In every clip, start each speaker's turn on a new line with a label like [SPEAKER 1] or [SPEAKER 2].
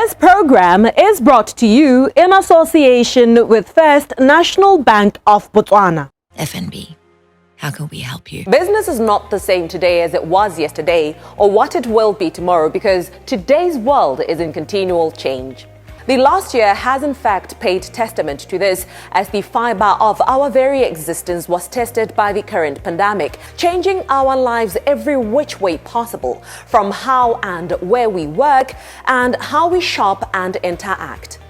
[SPEAKER 1] This program is brought to you in association with First National Bank of Botswana.
[SPEAKER 2] FNB, how can we help you?
[SPEAKER 1] Business is not the same today as it was yesterday or what it will be tomorrow because today's world is in continual change. The last year has in fact paid testament to this as the fibre of our very existence was tested by the current pandemic, changing our lives every which way possible, from how and where we work and how we shop and interact.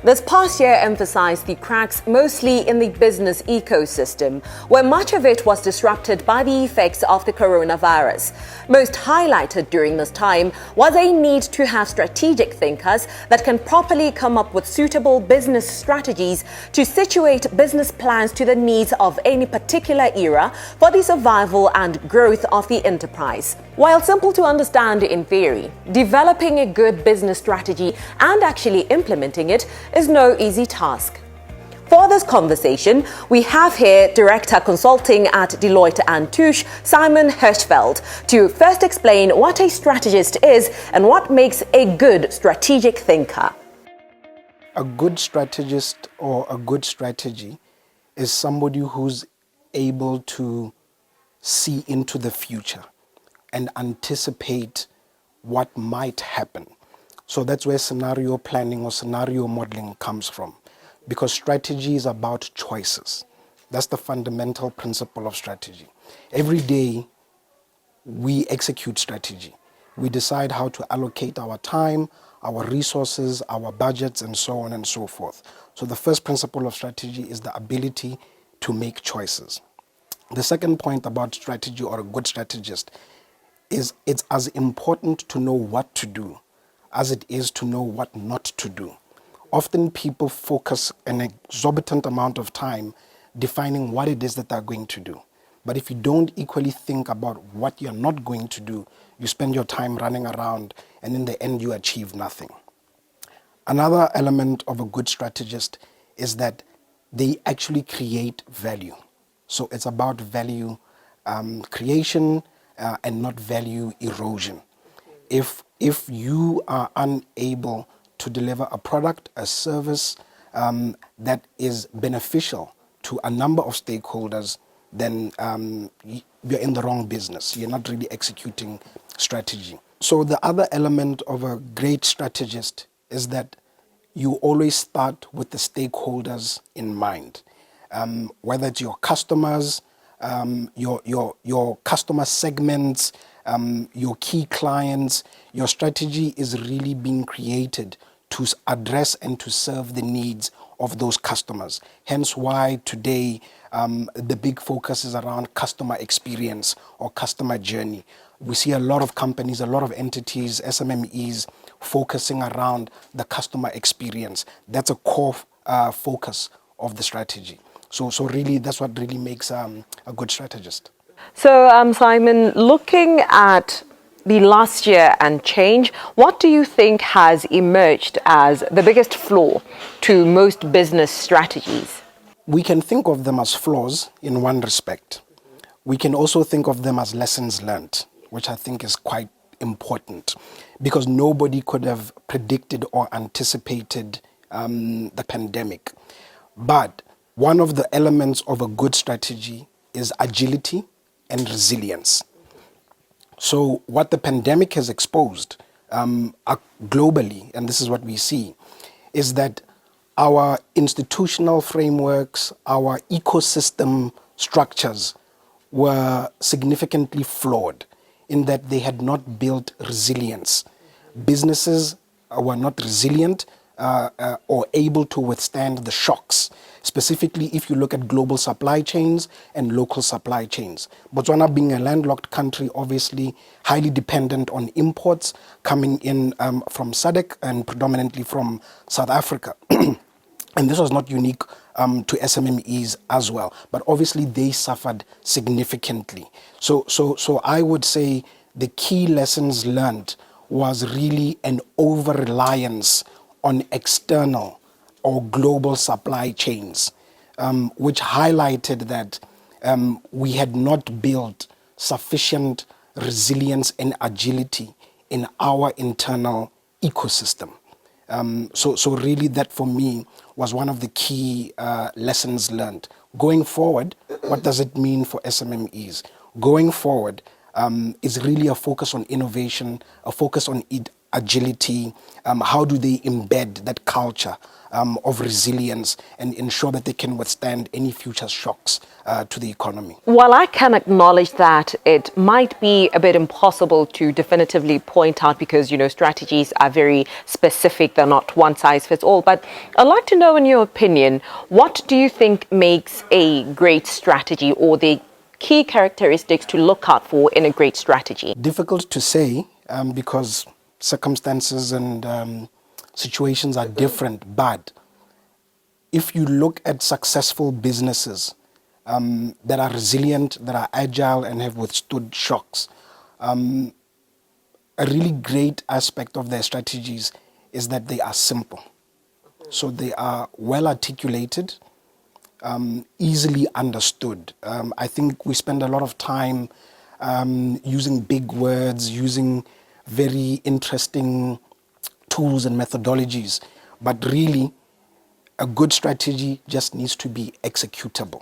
[SPEAKER 1] This past year emphasized the cracks mostly in the business ecosystem, where much of it was disrupted by the effects of the coronavirus. Most highlighted during this time was a need to have strategic thinkers that can properly come up with suitable business strategies to situate business plans to the needs of any particular era for the survival and growth of the enterprise. While simple to understand in theory, developing a good business strategy and actually implementing it is no easy task. For this conversation, we have here Director Consulting at Deloitte & Touche, Simon Hirschfeld, to first explain what a strategist is and what makes a good strategic thinker.
[SPEAKER 3] A good strategist or a good strategy is somebody who's able to see into the future and anticipate what might happen. So that's where scenario planning or scenario modeling comes from, because strategy is about choices. That's the fundamental principle of strategy. Every day we execute strategy. We decide how to allocate our time, our resources, our budgets, and so on and so forth. So the first principle of strategy is the ability to make choices. The second point about strategy or a good strategist is it's as important to know what to do as it is to know what not to do. Often people focus an exorbitant amount of time defining what it is that they're going to do. But if you don't equally think about what you're not going to do, you spend your time running around and in the end you achieve nothing. Another element of a good strategist is that they actually create value. So it's about value creation and not value erosion. If you are unable to deliver a product, a service that is beneficial to a number of stakeholders, then you're in the wrong business. You're not really executing strategy. So the other element of a great strategist is that you always start with the stakeholders in mind, whether it's your customers, your customer segments, your key clients. Your strategy is really being created to address and to serve the needs of those customers. Hence why today the big focus is around customer experience or customer journey. We see a lot of companies, a lot of entities, SMMEs, focusing around the customer experience. That's a core focus of the strategy. So really, that's what really makes a good strategist.
[SPEAKER 1] So, Simon, looking at the last year and change, what do you think has emerged as the biggest flaw to most business strategies?
[SPEAKER 3] We can think of them as flaws in one respect. We can also think of them as lessons learned, which I think is quite important, because nobody could have predicted or anticipated the pandemic. But one of the elements of a good strategy is agility and resilience. So what the pandemic has exposed globally, and this is what we see, is that our institutional frameworks, our ecosystem structures were significantly flawed in that they had not built resilience. Businesses were not resilient or able to withstand the shocks, specifically if you look at global supply chains and local supply chains. Botswana, being a landlocked country, obviously highly dependent on imports coming in from SADC and predominantly from South Africa. And this was not unique to SMMEs as well, but obviously they suffered significantly. So I would say the key lessons learned was really an over-reliance on external or global supply chains, which highlighted that we had not built sufficient resilience and agility in our internal ecosystem. So really that for me was one of the key lessons learned. Going forward, what does it mean for SMMEs? Going forward is really a focus on innovation, a focus on agility. How do they embed that culture of resilience and ensure that they can withstand any future shocks to the economy?
[SPEAKER 1] While I can acknowledge that it might be a bit impossible to definitively point out because, strategies are very specific, they're not one size fits all, but I'd like to know, in your opinion, what do you think makes a great strategy or the key characteristics to look out for in a great strategy?
[SPEAKER 3] Difficult to say because circumstances and situations are different, but if you look at successful businesses that are resilient, that are agile and have withstood shocks, a really great aspect of their strategies is that they are simple. So they are well articulated, easily understood. I think we spend a lot of time using big words, using very interesting tools and methodologies, but really a good strategy just needs to be executable.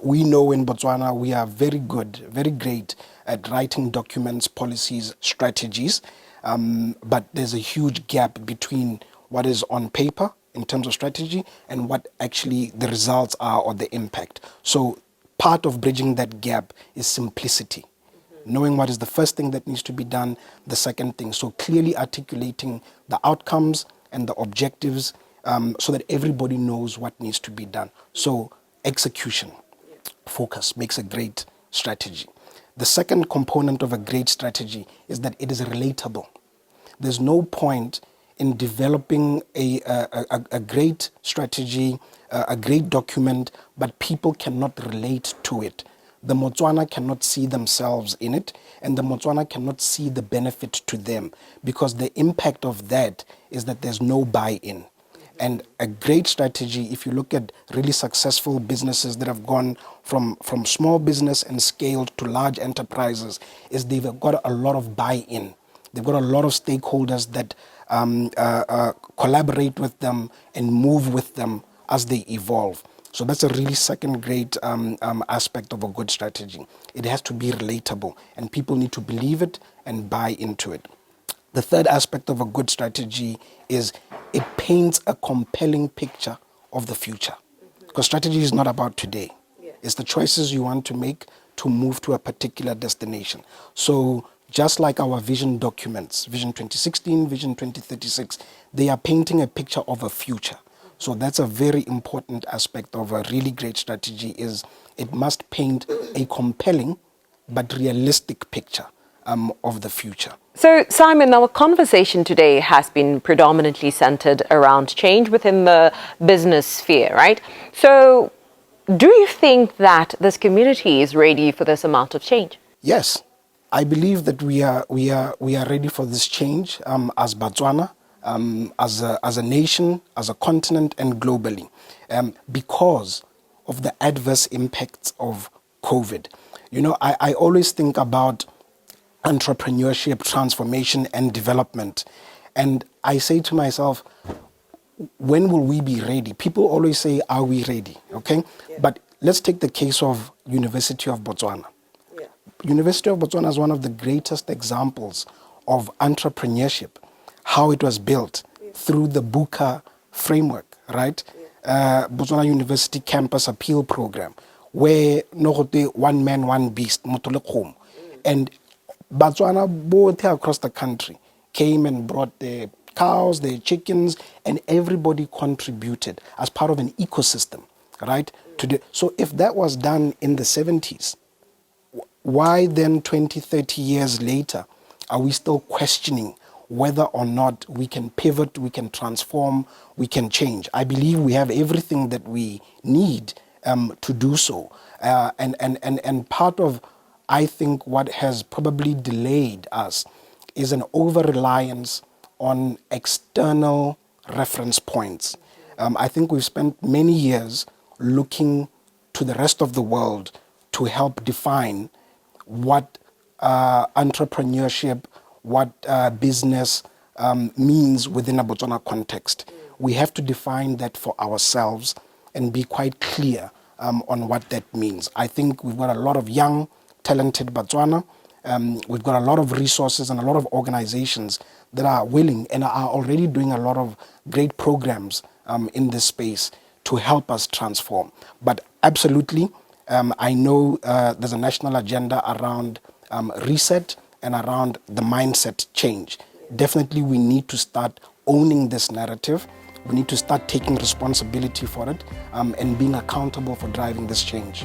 [SPEAKER 3] We know in Botswana we are very good, very great at writing documents, policies, strategies, but there's a huge gap between what is on paper in terms of strategy and what actually the results are or the impact. So part of bridging that gap is simplicity. Knowing what is the first thing that needs to be done, the second thing. So clearly articulating the outcomes and the objectives so that everybody knows what needs to be done. So execution, focus makes a great strategy. The second component of a great strategy is that it is relatable. There's no point in developing a great strategy, a great document, but people cannot relate to it. The Motswana cannot see themselves in it, and the Motswana cannot see the benefit to them, because the impact of that is that there's no buy-in. And a great strategy, if you look at really successful businesses that have gone from small business and scaled to large enterprises, is they've got a lot of buy-in. They've got a lot of stakeholders that collaborate with them and move with them as they evolve. So that's a really second great aspect of a good strategy. It has to be relatable, and people need to believe it and buy into it. The third aspect of a good strategy is it paints a compelling picture of the future. Because strategy is not about today. It's the choices you want to make to move to a particular destination. So just like our vision documents, Vision 2016, Vision 2036, they are painting a picture of a future. So that's a very important aspect of a really great strategy, is it must paint a compelling but realistic picture of the future.
[SPEAKER 1] So, Simon, our conversation today has been predominantly centered around change within the business sphere, right? So, do you think that this community is ready for this amount of change?
[SPEAKER 3] Yes, I believe that we are ready for this change as Botswana, as a nation, as a continent, and globally, because of the adverse impacts of COVID. I always think about entrepreneurship, transformation, and development. And I say to myself, when will we be ready? People always say, are we ready? Okay? Yeah. But let's take the case of University of Botswana. Yeah. University of Botswana is one of the greatest examples of entrepreneurship, how it was built through the Buka framework, right? Botswana University Campus Appeal Program, where one man, one beast, and Botswana, both across the country, came and brought their cows, their chickens, and everybody contributed as part of an ecosystem, right? So if that was done in the 70s, why then 20, 30 years later are we still questioning whether or not we can pivot, we can transform, we can change? I believe we have everything that we need to do so. And part of, I think, what has probably delayed us is an over-reliance on external reference points. I think we've spent many years looking to the rest of the world to help define what entrepreneurship, what business means within a Botswana context. We have to define that for ourselves and be quite clear on what that means. I think we've got a lot of young, talented Botswana. We've got a lot of resources and a lot of organizations that are willing and are already doing a lot of great programs in this space to help us transform. But absolutely, I know there's a national agenda around reset and around the mindset change. Definitely we need to start owning this narrative. We need to start taking responsibility for it and being accountable for driving this change.